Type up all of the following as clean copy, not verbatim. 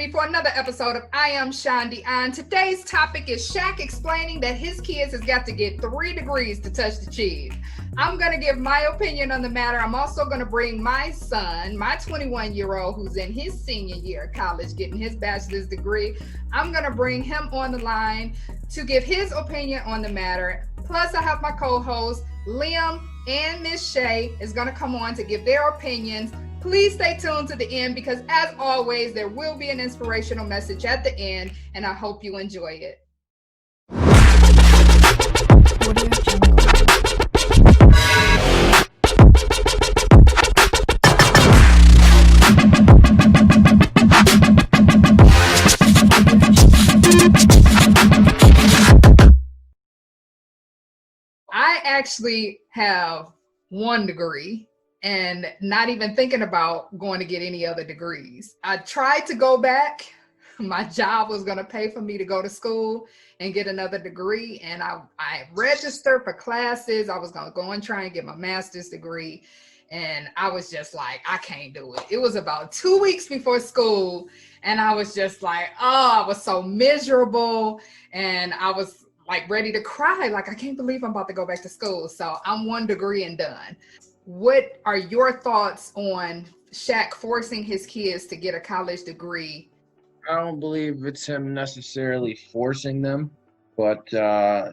me for another episode of I Am Shandi. And today's topic is Shaq explaining that his kids has got to get 3 degrees to touch the cheese. I'm going to give my opinion on the matter. I'm also going to bring my son, my 21-year-old, who's in his senior year of college, getting his bachelor's degree. I'm going to bring him on the line to give his opinion on the matter. Plus, I have my co-hosts, Liam and Miss Shay, is going to come on to give their opinions. Please stay tuned to the end because, as always, there will be an inspirational message at the end, and I hope you enjoy it. I actually have 1 degree and not even thinking about going to get any other degrees. I tried to go back. My job was going to pay for me to go to school and get another degree. And I registered for classes. I was going to go and try and get my master's degree. And I was just like, I can't do it. It was about 2 weeks before school. And I was just like, oh, I was so miserable. And I was like ready to cry. Like, I can't believe I'm about to go back to school. So I'm 1 degree and done. What are your thoughts on Shaq forcing his kids to get a college degree? I don't believe it's him necessarily forcing them, but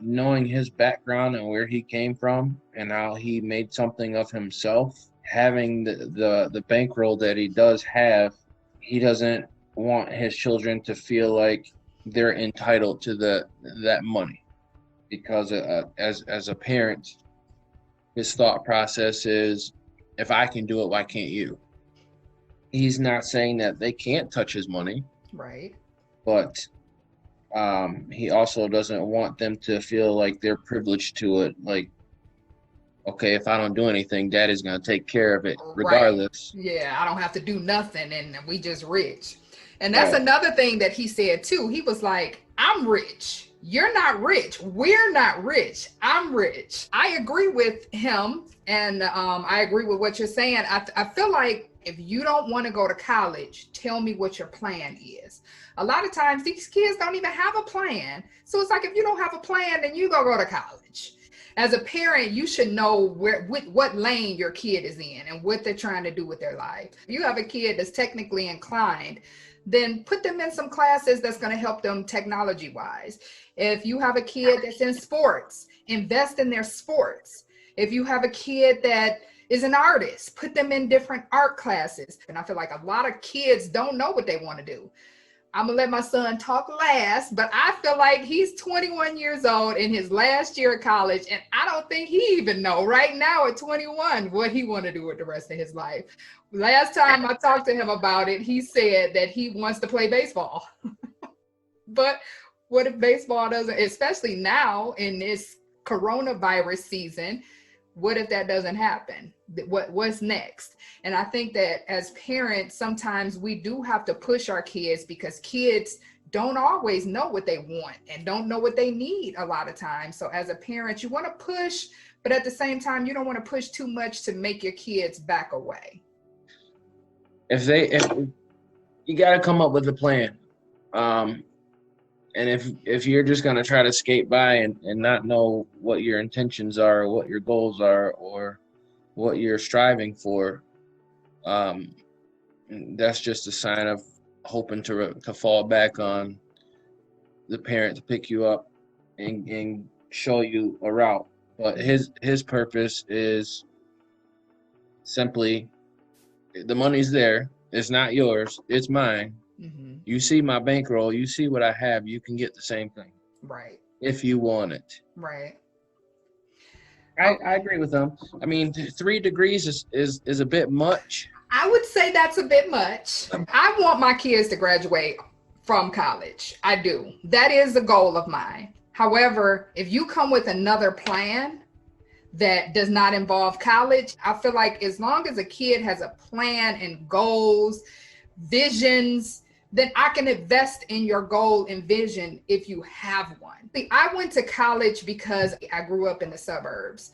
knowing his background and where he came from and how he made something of himself, having the bankroll that he does have, he doesn't want his children to feel like they're entitled to that money, because as a parent, his thought process is, if I can do it, why can't you? He's not saying that they can't touch his money. Right. But he also doesn't want them to feel like they're privileged to it. Like, okay, if I don't do anything, Daddy's going to take care of it regardless. Right. Yeah, I don't have to do nothing and we just rich. And that's another thing that he said too. He was like, I'm rich. You're not rich. We're not rich. I'm rich. I agree with him. And I agree with what you're saying. I feel like if you don't want to go to college, tell me what your plan is. A lot of times these kids don't even have a plan. So it's like, if you don't have a plan, then you go to college. As a parent, you should know what lane your kid is in and what they're trying to do with their life. If you have a kid that's technically inclined, then put them in some classes that's going to help them technology wise. If you have a kid that's in sports, invest in their sports. If you have a kid that is an artist, put them in different art classes. And I feel like a lot of kids don't know what they want to do. I'm gonna let my son talk last, but I feel like he's 21 years old in his last year of college, and I don't think he even know right now at 21 what he want to do with the rest of his life. Last time I talked to him about it, he said that he wants to play baseball. But what if baseball doesn't, especially now in this coronavirus season, what if that doesn't happen? What's next? And I think that as parents, sometimes we do have to push our kids because kids don't always know what they want and don't know what they need a lot of times. So as a parent, you want to push, but at the same time, you don't want to push too much to make your kids back away. If you got to come up with a plan. And if you're just going to try to skate by and not know what your intentions are, or what your goals are, or what you're striving for, that's just a sign of hoping to fall back on the parent to pick you up and show you a route. But his purpose is simply, the money's there. It's not yours. It's mine. Mm-hmm. You see my bankroll, you see what I have, you can get the same thing. Right. If you want it. Right. I agree with them. I mean, 3 degrees is a bit much. I would say that's a bit much. I want my kids to graduate from college. I do. That is a goal of mine. However, if you come with another plan that does not involve college, I feel like as long as a kid has a plan and goals, visions, then I can invest in your goal and vision if you have one. See, I went to college because I grew up in the suburbs.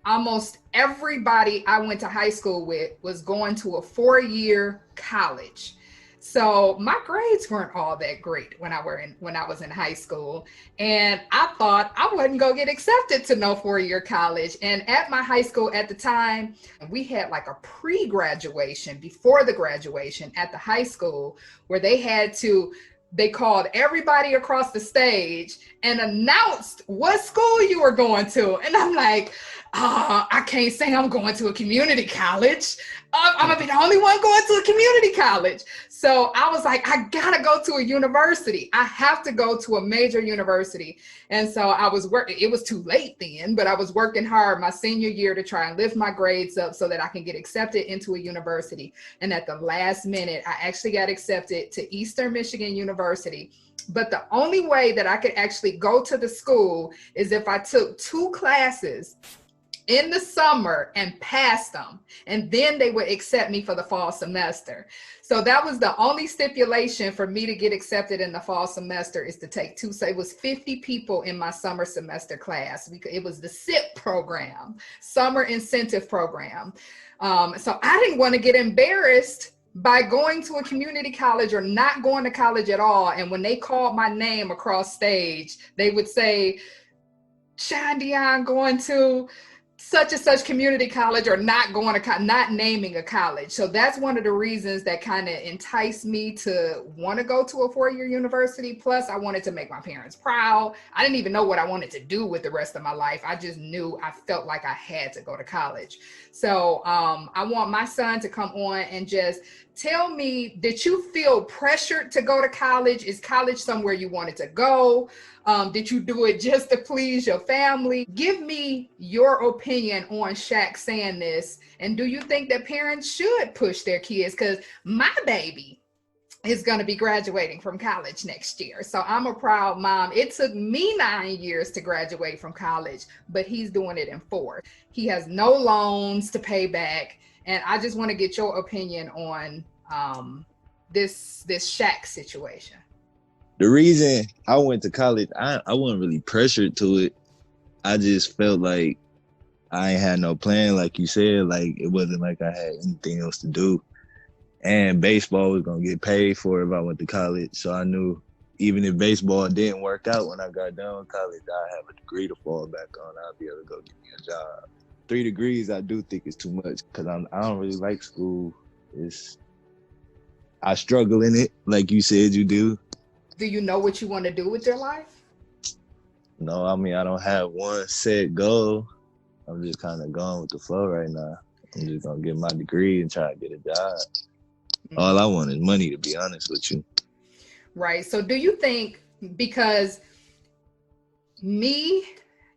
Almost everybody I went to high school with was going to a 4-year college. So my grades weren't all that great when I was in high school. And I thought I wasn't gonna get accepted to no 4-year college. And at my high school at the time, we had like a pre-graduation before the graduation at the high school where they called everybody across the stage and announced what school you were going to. And I'm like, I can't say I'm going to a community college. I'm gonna be the only one going to a community college. So I was like, I gotta go to a university. I have to go to a major university. And so I was working, it was too late then, but I was working hard my senior year to try and lift my grades up so that I can get accepted into a university. And at the last minute, I actually got accepted to Eastern Michigan University. But the only way that I could actually go to the school is if I took 2 classes in the summer and passed them, and then they would accept me for the fall semester. So that was the only stipulation for me to get accepted in the fall semester, is to take 2. So it was 50 people in my summer semester class. It was the SIP program, Summer Incentive Program. So I didn't want to get embarrassed by going to a community college or not going to college at all. And when they called my name across stage, they would say, Sean Dion going to such and such community college, or not going to, not naming a college. So that's one of the reasons that kind of enticed me to want to go to a 4-year university. Plus I wanted to make my parents proud. I didn't even know what I wanted to do with the rest of my life. I just knew I felt like I had to go to college. So I want my son to come on and just tell me, did you feel pressured to go to college? Is college somewhere you wanted to go? Did you do it just to please your family? Give me your opinion on Shaq saying this. And do you think that parents should push their kids? Because my baby is going to be graduating from college next year. So I'm a proud mom. It took me 9 years to graduate from college, but he's doing it in 4. He has no loans to pay back. And I just want to get your opinion on this Shaq situation. The reason I went to college, I wasn't really pressured to it. I just felt like I ain't had no plan, like you said. Like, it wasn't like I had anything else to do. And baseball was going to get paid for if I went to college. So I knew even if baseball didn't work out when I got done with college, I'd have a degree to fall back on. I'd be able to go get me a job. 3 degrees, I do think is too much, because I don't really like school. I struggle in it, like you said you do. Do you know what you want to do with your life? No, I mean, I don't have one set goal. I'm just kind of going with the flow right now. I'm just going to get my degree and try to get a job. Mm-hmm. All I want is money, to be honest with you. Right. So do you think, because me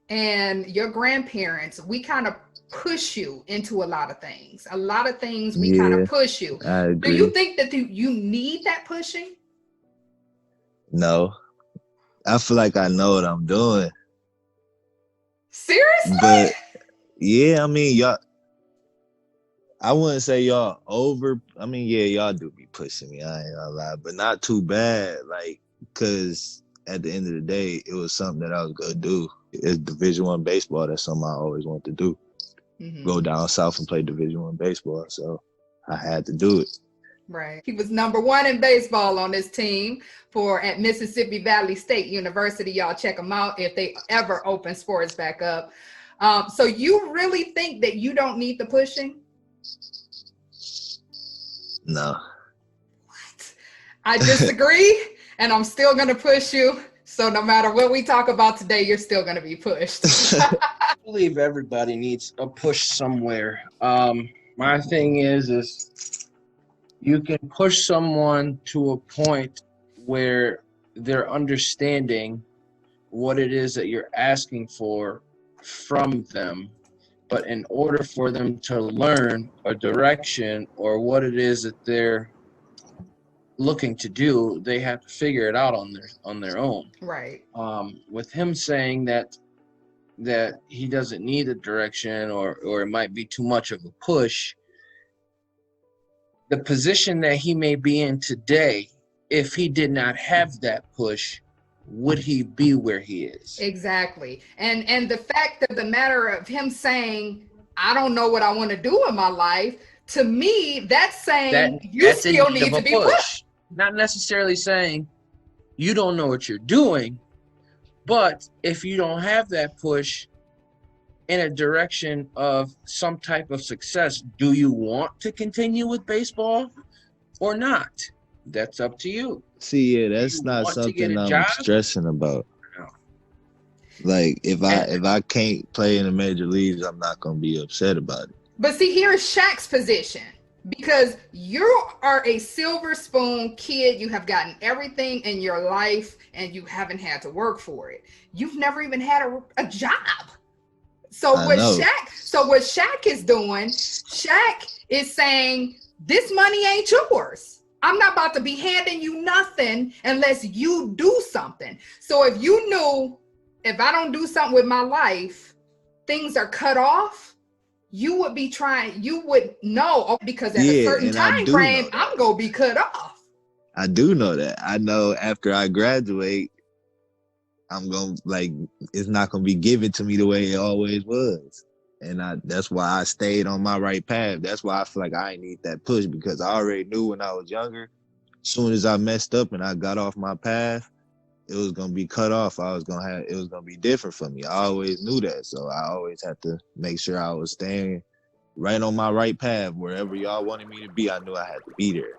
and your grandparents, we kind of push you into a lot of things. A lot of things we kind of push you. I agree. Do you think that you need that pushing? No. I feel like I know what I'm doing. Seriously? But yeah, I mean, y'all, I wouldn't say y'all over. I mean, yeah, y'all do be pushing me. I ain't gonna lie, but not too bad. Like, cause at the end of the day, it was something that I was gonna do. It's Division I baseball. That's something I always wanted to do. Mm-hmm. Go down south and play Division I baseball. So I had to do it. Right. He was number 1 in baseball on this team at Mississippi Valley State University. Y'all check them out if they ever open sports back up. So you really think that you don't need the pushing? No. What? I disagree, and I'm still going to push you. So no matter what we talk about today, you're still going to be pushed. I believe everybody needs a push somewhere. My thing is you can push someone to a point where they're understanding what it is that you're asking for from them. But in order for them to learn a direction or what it is that they're looking to do, they have to figure it out on their own. Right. With him saying that he doesn't need a direction or it might be too much of a push, the position that he may be in today, if he did not have that push, would he be where he is? Exactly. And the fact of the matter of him saying, I don't know what I want to do in my life, to me, that's saying you still need to be pushed. not necessarily saying you don't know what you're doing, but if you don't have that push in a direction of some type of success, do you want to continue with baseball or not? That's up to you. See, yeah, Do that's you not want to get something a I'm job? stressing about. No. Like if And I can't play in the major leagues, I'm not gonna be upset about it. But see, here's Shaq's position. Because you are a silver spoon kid, you have gotten everything in your life and you haven't had to work for it. You've never even had a job. So I know. what Shaq is doing, Shaq is saying, this money ain't yours. I'm not about to be handing you nothing unless you do something. So if you knew, if I don't do something with my life, things are cut off, you would be trying, you would know, oh, because at a Yeah, certain and I time do frame, know that. I'm going to be cut off. I do know that. I know after I graduate, I'm gonna like it's not gonna be given to me the way it always was. And that's why I stayed on my right path. That's why I feel like I need that push, because I already knew when I was younger, as soon as I messed up and I got off my path, it was gonna be cut off. It was gonna be different for me. I always knew that. So I always had to make sure I was staying right on my right path. Wherever y'all wanted me to be, I knew I had to be there.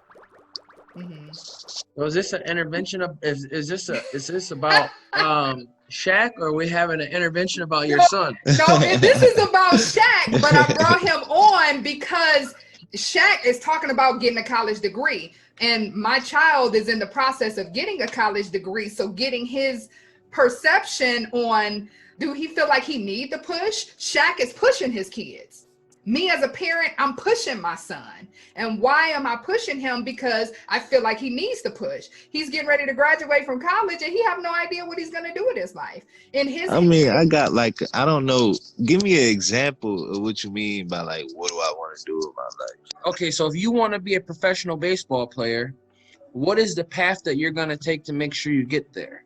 Mm-hmm. So is this an intervention of is this about Shaq, or are we having an intervention about your son? No, this is about Shaq, but I brought him on because Shaq is talking about getting a college degree. And my child is in the process of getting a college degree. So getting his perception on, do he feel like he need to push? Shaq is pushing his kids. Me as a parent, I'm pushing my son. And why am I pushing him? Because I feel like he needs to push. He's getting ready to graduate from college and he have no idea what he's going to do with his life. In his I mean, I got like, I don't know. Give me an example of what you mean by like, what do I want to do with my life? Okay, so if you want to be a professional baseball player, what is the path that you're going to take to make sure you get there?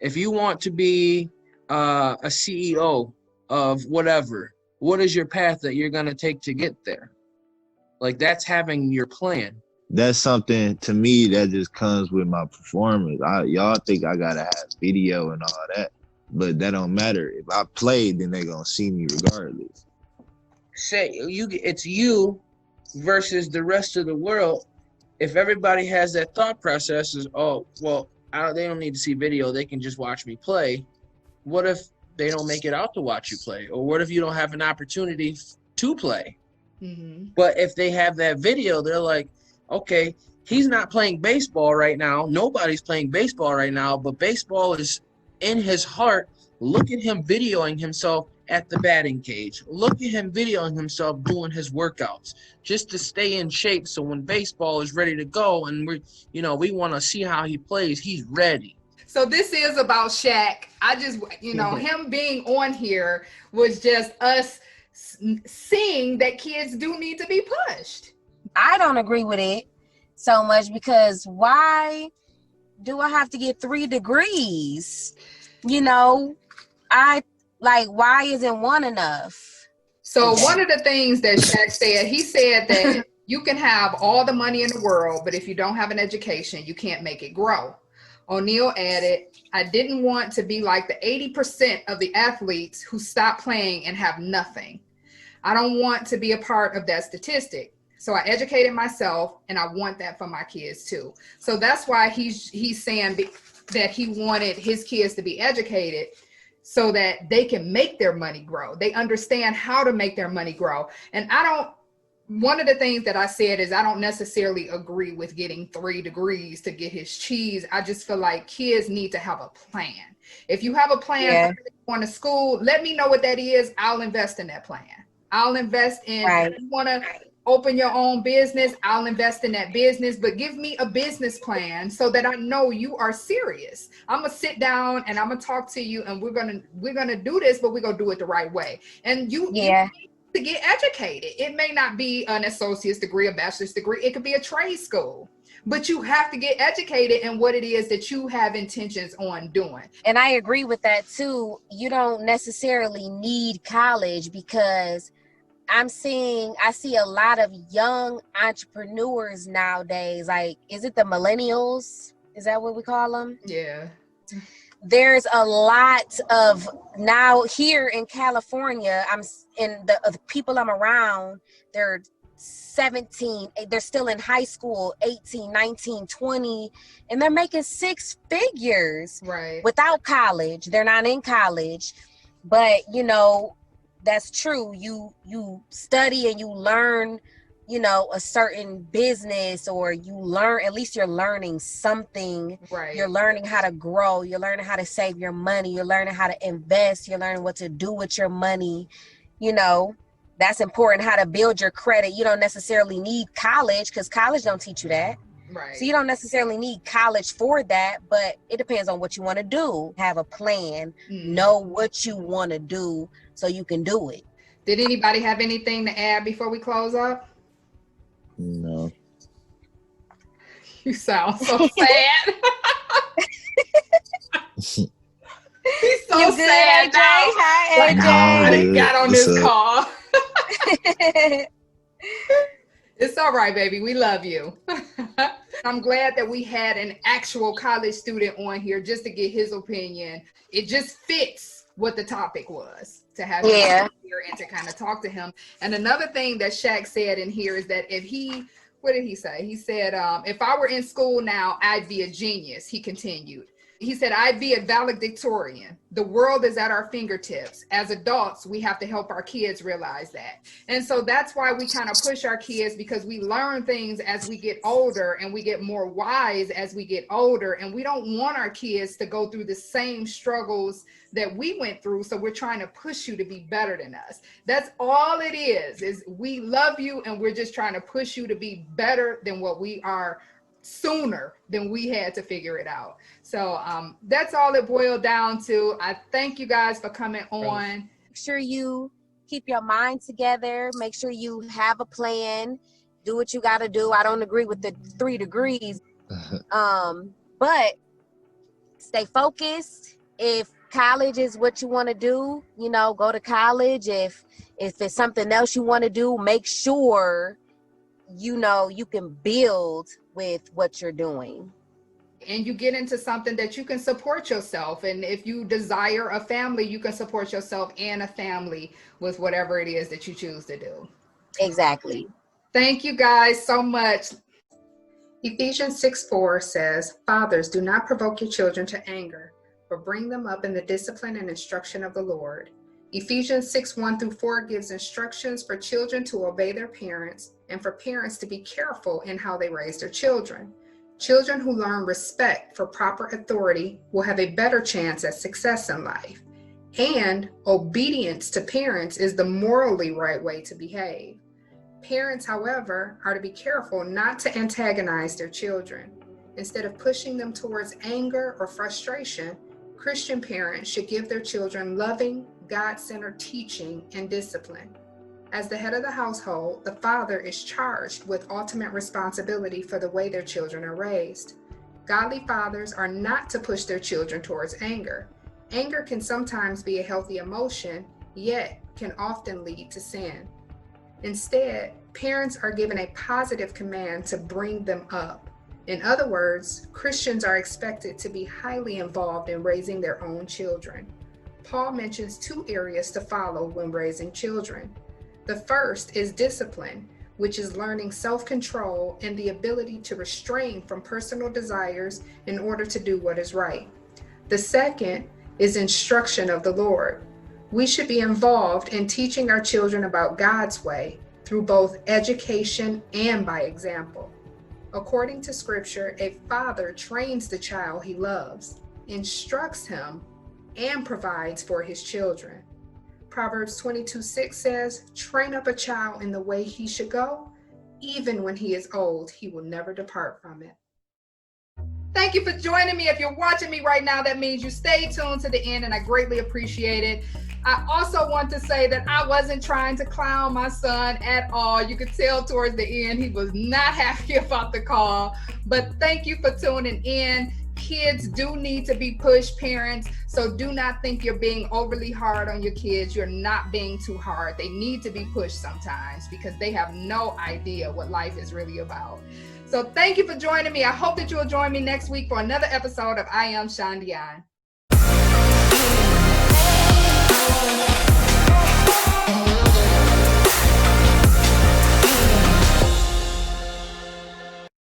If you want to be a CEO of whatever, what is your path that you're going to take to get there? Like, that's having your plan. That's something to me that just comes with my performance. Y'all think I gotta have video and all that, but that don't matter. If I play, then they gonna see me regardless. Say it's you versus the rest of the world. If everybody has that thought process is, oh, well, they don't need to see video, they can just watch me play. What if they don't make it out to watch you play? Or what if you don't have an opportunity to play? Mm-hmm. But if they have that video, they're like, okay, he's not playing baseball right now. Nobody's playing baseball right now, but baseball is in his heart. Look at him videoing himself at the batting cage. Look at him videoing himself doing his workouts just to stay in shape. So when baseball is ready to go and we want to see how he plays, he's ready. So this is about Shaq. I just, him being on here was just us seeing that kids do need to be pushed. I don't agree with it so much, because why do I have to get 3 degrees? Why isn't one enough? So one of the things that Shaq said, he said that you can have all the money in the world, but if you don't have an education, you can't make it grow. O'Neal added, I didn't want to be like the 80% of the athletes who stop playing and have nothing. I don't want to be a part of that statistic. So I educated myself, and I want that for my kids too. So that's why he's saying that he wanted his kids to be educated so that they can make their money grow. They understand how to make their money grow. And one of the things that I said is I don't necessarily agree with getting 3 degrees to get his cheese. I just feel like kids need to have a plan. If you have a plan for going to school, let me know what that is. I'll invest in that plan. I'll invest in, if you want to open your own business, I'll invest in that business, but give me a business plan so that I know you are serious. I'm going to sit down and I'm going to talk to you, and we're going to do this, but we're going to do it the right way. And you need to get educated. It may not be an associate's degree, a bachelor's degree. It could be a trade school, but you have to get educated in what it is that you have intentions on doing. And I agree with that too. You don't necessarily need college, because I see a lot of young entrepreneurs nowadays. Like, is it the millennials? Is that what we call them? Yeah. There's a lot of, now here in California, the people I'm around, they're 17, they're still in high school, 18, 19, 20, and they're making six figures Right. without college. They're not in college, but you know, that's true. You study and you learn, you know, a certain business, or you learn, at least you're learning something. Right. You're learning how to grow. You're learning how to save your money. You're learning how to invest. You're learning what to do with your money. You know, that's important. How to build your credit. You don't necessarily need college, because college don't teach you that. Right. So you don't necessarily need college for that, but it depends on what you want to do. Have a plan, know what you want to do so you can do it. Did anybody have anything to add before we close up? No. You sound so sad. He's so You good, sad AJ? now. Hi, Like, AJ. I didn't got on What's this up? call. It's all right, baby. We love you. I'm glad that we had an actual college student on here just to get his opinion. It just fits what the topic was, to have him here and to kind of talk to him. And another thing that Shaq said in here is that what did he say? He said, if I were in school now, I'd be a genius, he continued. He said, I'd be a valedictorian. The world is at our fingertips. As adults, we have to help our kids realize that. And so that's why we kind of push our kids, because we learn things as we get older, and we get more wise as we get older. And we don't want our kids to go through the same struggles that we went through. So we're trying to push you to be better than us. That's all it is we love you, and we're just trying to push you to be better than what we are sooner than we had to figure it out. So that's all it boiled down to. I thank you guys for coming on. Make sure you keep your mind together. Make sure you have a plan. Do what you got to do. I don't agree with the 3 degrees, but stay focused. If college is what you want to do, you know, go to college. If it's something else you want to do, make sure you know you can build with what you're doing. And you get into something that you can support yourself. And if you desire a family, you can support yourself and a family with whatever it is that you choose to do. Exactly. Thank you guys so much. Ephesians 6:4 says, fathers, do not provoke your children to anger, but bring them up in the discipline and instruction of the Lord. Ephesians 6:1-4 gives instructions for children to obey their parents, and for parents to be careful in how they raise their children. Children who learn respect for proper authority will have a better chance at success in life. And obedience to parents is the morally right way to behave. Parents, however, are to be careful not to antagonize their children. Instead of pushing them towards anger or frustration, Christian parents should give their children loving, God-centered teaching and discipline. As the head of the household, the father is charged with ultimate responsibility for the way their children are raised. Godly fathers are not to push their children towards anger. Anger can sometimes be a healthy emotion, yet can often lead to sin. Instead, parents are given a positive command to bring them up. In other words, Christians are expected to be highly involved in raising their own children. Paul mentions 2 areas to follow when raising children. The first is discipline, which is learning self-control and the ability to restrain from personal desires in order to do what is right. The second is instruction of the Lord. We should be involved in teaching our children about God's way through both education and by example. According to Scripture, a father trains the child he loves, instructs him, and provides for his children. Proverbs 22:6 says, train up a child in the way he should go. Even when he is old, he will never depart from it. Thank you for joining me. If you're watching me right now, that means you stay tuned to the end, and I greatly appreciate it. I also want to say that I wasn't trying to clown my son at all. You could tell towards the end, he was not happy about the call, but thank you for tuning in. kids do need to be pushed, parents. So do not think you're being overly hard on your kids. You're not being too hard. They need to be pushed sometimes because they have no idea what life is really about. So thank you for joining me. I hope that you'll join me next week for another episode of I Am Shondion.